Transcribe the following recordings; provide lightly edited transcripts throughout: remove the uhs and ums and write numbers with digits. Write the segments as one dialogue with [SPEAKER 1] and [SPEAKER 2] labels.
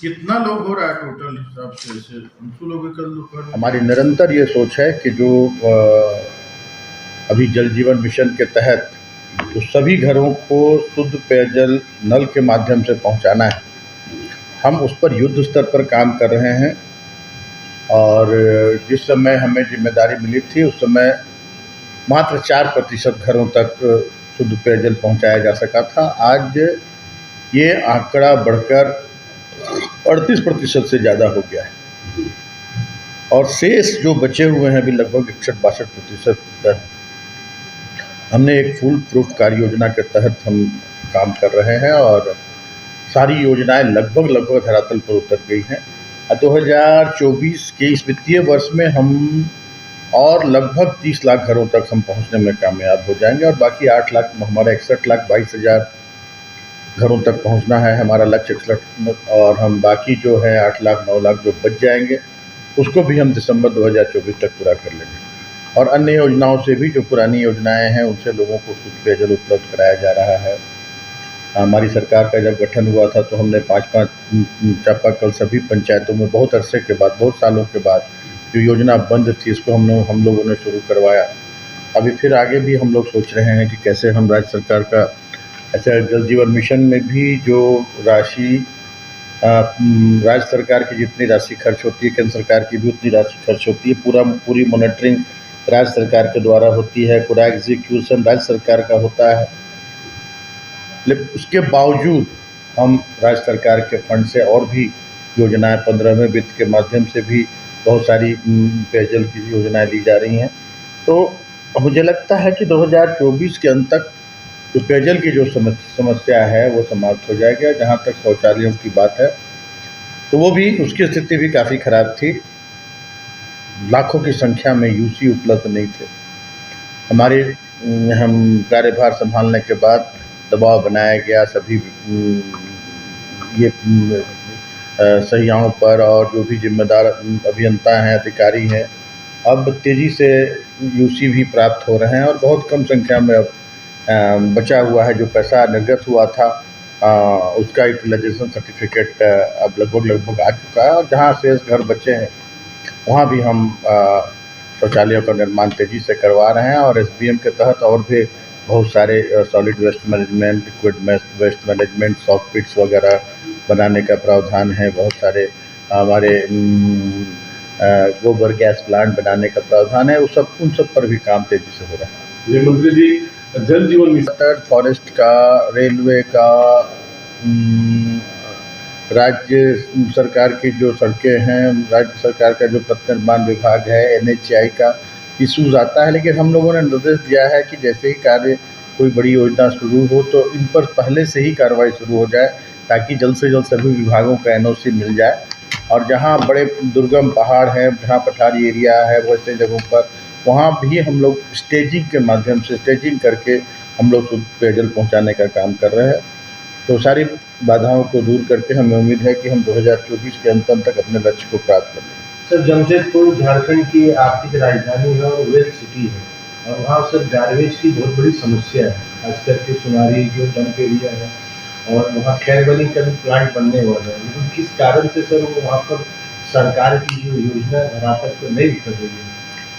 [SPEAKER 1] कितना लोग हो रहा है टोटल हिसाब से? ऐसे 500 लोग कल दोपहर में?
[SPEAKER 2] हमारी निरंतर ये सोच है कि जो अभी जल जीवन मिशन के तहत तो सभी घरों को शुद्ध पेयजल नल के माध्यम से पहुंचाना है। हम उस पर युद्ध स्तर पर काम कर रहे हैं और जिस समय हमें जिम्मेदारी मिली थी उस समय मात्र 4% घरों तक शुद्ध पेयजल पहुंचाया जा सका था। आज ये आंकड़ा बढ़कर 38% से ज़्यादा हो गया है और शेष जो बचे हुए हैं अभी लगभग 61-62% हमने एक फुल प्रूफ कार्य योजना के तहत हम काम कर रहे हैं और सारी योजनाएं लगभग धरातल पर उतर गई हैं। 2024 के इस वित्तीय वर्ष में हम और लगभग 30 लाख घरों तक हम पहुंचने में कामयाब हो जाएंगे और बाकी 8 लाख, हमारा 61,22,000 घरों तक पहुंचना है हमारा लक्ष्य 61, और हम बाकी जो है 8 लाख 9 लाख जो बच जाएंगे उसको भी हम दिसंबर 2024 तक पूरा कर लेंगे। और अन्य योजनाओं से भी जो पुरानी योजनाएं हैं उनसे लोगों को शुद्ध पेयजल उपलब्ध कराया जा रहा है। हमारी सरकार का जब गठन हुआ था तो हमने 5-5 चापाकल सभी पंचायतों में बहुत अरसे के बाद, बहुत सालों के बाद जो योजना बंद थी इसको हम लोगों ने शुरू करवाया। अभी फिर आगे भी हम लोग सोच रहे हैं कि कैसे हम राज्य सरकार का ऐसे जल जीवन मिशन में भी जो राशि राज्य सरकार की जितनी राशि खर्च होती है, केंद्र सरकार की भी उतनी राशि खर्च होती है। पूरी मॉनिटरिंग राज्य सरकार के द्वारा होती है, पूरा एग्जीक्यूशन राज्य सरकार का होता है। लेकिन उसके बावजूद हम राज्य सरकार के फंड से और भी योजनाएं 15वें वित्त के माध्यम से भी बहुत सारी पेयजल की योजनाएं ली जा रही हैं। तो मुझे लगता है कि 2024 के अंत तक जो पेयजल की जो समस्या है वो समाप्त हो जाएगा। जहाँ तक शौचालयों की बात है तो वो भी, उसकी स्थिति भी काफ़ी ख़राब थी। लाखों की संख्या में यूसी उपलब्ध नहीं थे। हम कार्यभार संभालने के बाद दबाव बनाया गया सभी ये सहियाओं पर और जो भी जिम्मेदार अभियंता हैं, अधिकारी हैं, अब तेज़ी से यूसी भी प्राप्त हो रहे हैं और बहुत कम संख्या में अब बचा हुआ है। जो पैसा निर्गत हुआ था उसका यूटिलाइजेशन सर्टिफिकेट अब लगभग आ चुका है और जहाँ शेष घर बचे हैं वहाँ भी हम शौचालयों का निर्माण तेज़ी से करवा रहे हैं। और एसबीएम के तहत और भी बहुत सारे solid waste management, liquid waste management, soft pits वगैरह बनाने का प्रावधान है। बहुत सारे हमारे गोबर गैस प्लांट बनाने का प्रावधान है। उन सब पर भी काम तेज़ी से हो रहा है।
[SPEAKER 1] ये मंत्री जी, जल जीवन मिशन,
[SPEAKER 2] फॉरेस्ट का, रेलवे का, राज्य सरकार की जो सड़कें हैं, राज्य सरकार का जो पथ निर्माण विभाग है, एनएचएआई का इशूज़ आता है। लेकिन हम लोगों ने निर्देश दिया है कि जैसे ही कोई बड़ी योजना शुरू हो तो इन पर पहले से ही कार्रवाई शुरू हो जाए ताकि जल्द से जल्द सभी विभागों का एनओसी मिल जाए। और जहाँ बड़े दुर्गम पहाड़ हैं, जहाँ पठारी एरिया है, वैसे जगहों पर वहाँ भी हम लोग स्टेजिंग के माध्यम से, स्टेजिंग करके हम लोग शुद्ध पेयजल पहुँचाने का काम कर रहे हैं। तो सारी बाधाओं को दूर करके हमें उम्मीद है कि हम 2024 के अंत तक अपने लक्ष्य को प्राप्त कर लेंगे।
[SPEAKER 3] सर, जमशेदपुर झारखंड की आर्थिक राजधानी है और वेल्थ सिटी है और वहाँ सर गार्बेज की बहुत बड़ी समस्या है, खास करके सुनारी जो डंप एरिया है और वहाँ खैरबनी का भी प्लांट बनने वाला है। लेकिन किस कारण से सर वो वहाँ पर सरकार की जो योजना धरातल पर नहीं उतर रही है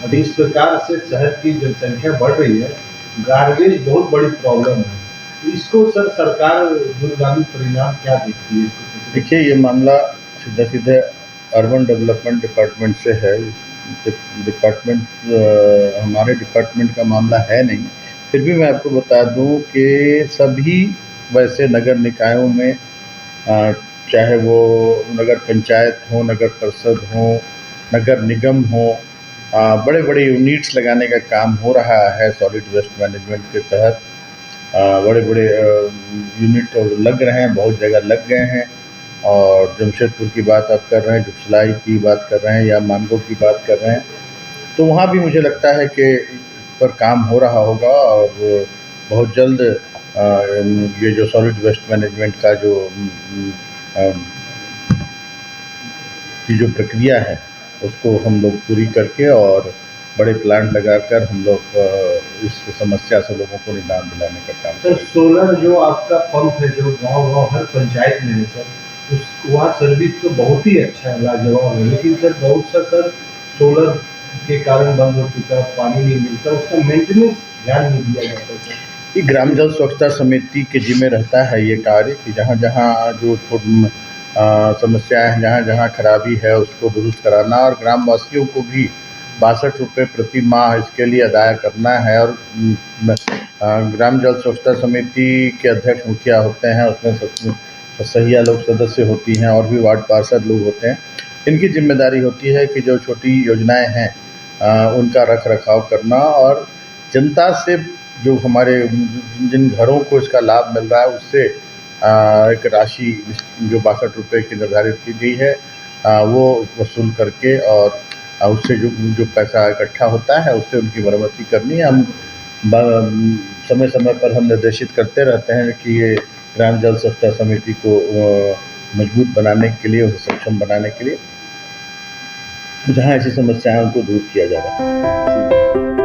[SPEAKER 3] और इस प्रकार से शहर की जनसंख्या बढ़ रही है, गार्बेज बहुत बड़ी प्रॉब्लम है। तो इसको सर सरकार दूरगामी परिणाम क्या देखती है?
[SPEAKER 2] देखिए, ये मामला सीधे अर्बन डेवलपमेंट डिपार्टमेंट से है। हमारे डिपार्टमेंट का मामला है नहीं। फिर भी मैं आपको बता दूं कि सभी वैसे नगर निकायों में, चाहे वो नगर पंचायत हो, नगर परिषद हो, नगर निगम हो, बड़े यूनिट्स लगाने का काम हो रहा है सॉलिड वेस्ट मैनेजमेंट के तहत। बड़े यूनिट लग रहे हैं, बहुत जगह लग गए हैं। और जमशेदपुर की बात आप कर रहे हैं, जुगसलाई की बात कर रहे हैं या मानगो की बात कर रहे हैं, तो वहाँ भी मुझे लगता है कि इस पर काम हो रहा होगा और बहुत जल्द ये जो सॉलिड वेस्ट मैनेजमेंट का जो प्रक्रिया है उसको हम लोग पूरी करके और बड़े प्लांट लगाकर हम लोग इस समस्या से लोगों को निदान दिलाने का काम।
[SPEAKER 3] सर, सोलर जो आपका पंप है जो गांव हर पंचायत में है सर, उस वहाँ सर्विस तो बहुत ही अच्छा है, लाजवाब है, लेकिन सर बहुत सा सर सोलर के कारण बंद हो चुका, पानी नहीं मिलता, उसका मेंटेनेंस ध्यान नहीं दिया जाता सर।
[SPEAKER 2] ये ग्राम जल स्वच्छता समिति के जिम्मे रहता है ये कार्य कि जहाँ जहाँ जो समस्याएं हैं, जहाँ जहाँ खराबी है उसको दुरुस्त कराना और ग्रामवासियों को भी 62 रुपये प्रति माह इसके लिए अदा करना है। और ग्राम जल स्वच्छता समिति के अध्यक्ष मुखिया होते हैं, उसमें सहिया लोग सदस्य होती हैं और भी वार्ड पार्षद लोग होते हैं। इनकी जिम्मेदारी होती है कि जो छोटी योजनाएं हैं उनका रख रखाव करना और जनता से जो हमारे जिन घरों को इसका लाभ मिल रहा है उससे एक राशि जो 62 रुपये की निर्धारित की गई है वो वसूल करके और उससे जो पैसा इकट्ठा होता है उससे उनकी मरम्मती करनी है। हम समय समय पर हम निर्देशित करते रहते हैं कि ये ग्राम जल स्वच्छता समिति को मजबूत बनाने के लिए, उसे सक्षम बनाने के लिए जहाँ ऐसी समस्याएं उनको दूर किया जा रहा है।